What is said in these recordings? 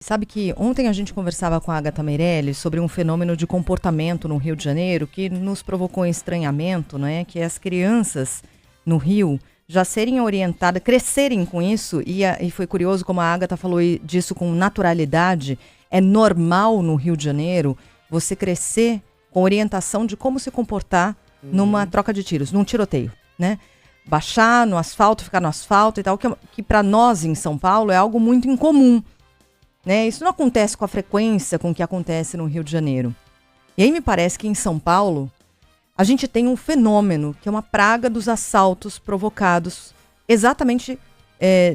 Sabe que ontem a gente conversava com a Agatha Meirelles sobre um fenômeno de comportamento no Rio de Janeiro que nos provocou um estranhamento, né? Que é as crianças no Rio já serem orientadas, crescerem com isso, e foi curioso como a Agatha falou disso com naturalidade. É normal no Rio de Janeiro você crescer com orientação de como se comportar numa troca de tiros, num tiroteio, né? Baixar no asfalto, ficar no asfalto e tal, que para nós em São Paulo é algo muito incomum. Né? Isso não acontece com a frequência com que acontece no Rio de Janeiro. E aí me parece que em São Paulo a gente tem um fenômeno que é uma praga dos assaltos provocados exatamente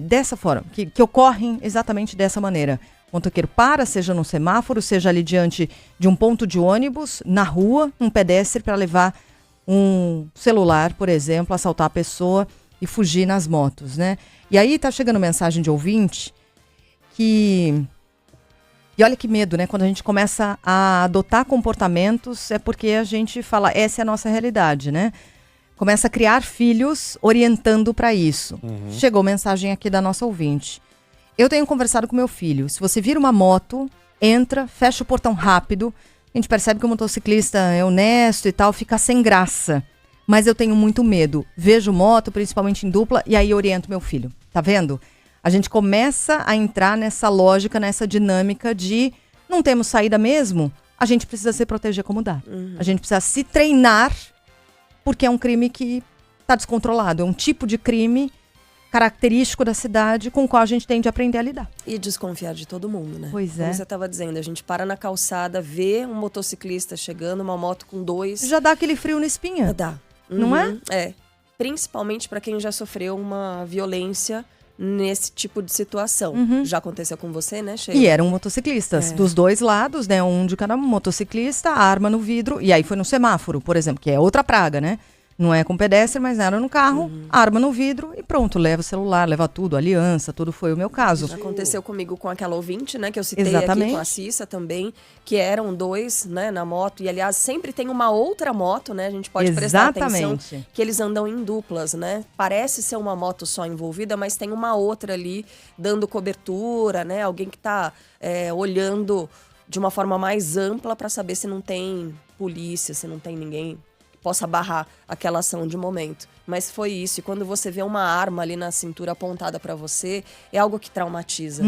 dessa forma, que ocorrem exatamente dessa maneira. O motoqueiro para, seja no semáforo, seja ali diante de um ponto de ônibus, na rua, um pedestre para levar um celular, por exemplo, assaltar a pessoa e fugir nas motos, né? E aí tá chegando mensagem de ouvinte que... E olha que medo, né? Quando a gente começa a adotar comportamentos, é porque a gente fala, essa é a nossa realidade, né? Começa a criar filhos orientando para isso. Chegou mensagem aqui da nossa ouvinte. Eu tenho conversado com meu filho. Se você vira uma moto, entra, fecha o portão rápido. A gente percebe que o motociclista é honesto e tal, fica sem graça. Mas eu tenho muito medo. Vejo moto, principalmente em dupla, e aí oriento meu filho. Tá vendo? A gente começa a entrar nessa lógica, nessa dinâmica de não temos saída mesmo, a gente precisa se proteger como dá. A gente precisa se treinar, porque é um crime que está descontrolado. É um tipo de crime característico da cidade com o qual a gente tem de aprender a lidar. E desconfiar de todo mundo, né? Pois é. Como você estava dizendo, a gente para na calçada, vê um motociclista chegando, uma moto com dois... Já dá aquele frio na espinha. Dá. Não é? É. Principalmente para quem já sofreu uma violência nesse tipo de situação. Já aconteceu com você, né, Sheila? E eram motociclistas, dos dois lados, né? Um de cada motociclista, arma no vidro, e aí foi no semáforo, por exemplo, que é outra praga, né? Não é com pedestre, mas era no carro, arma no vidro e pronto, leva o celular, leva tudo, aliança, tudo foi o meu caso. Aconteceu comigo com aquela ouvinte, né, que eu citei Exatamente. aqui com a Cissa também, que eram dois, né, na moto, e aliás sempre tem uma outra moto, né, a gente pode prestar atenção que eles andam em duplas, né, parece ser uma moto só envolvida, mas tem uma outra ali dando cobertura, né, alguém que tá olhando de uma forma mais ampla para saber se não tem polícia, se não tem ninguém possa barrar aquela ação de momento. Mas foi isso. E quando você vê uma arma ali na cintura apontada para você, é algo que traumatiza.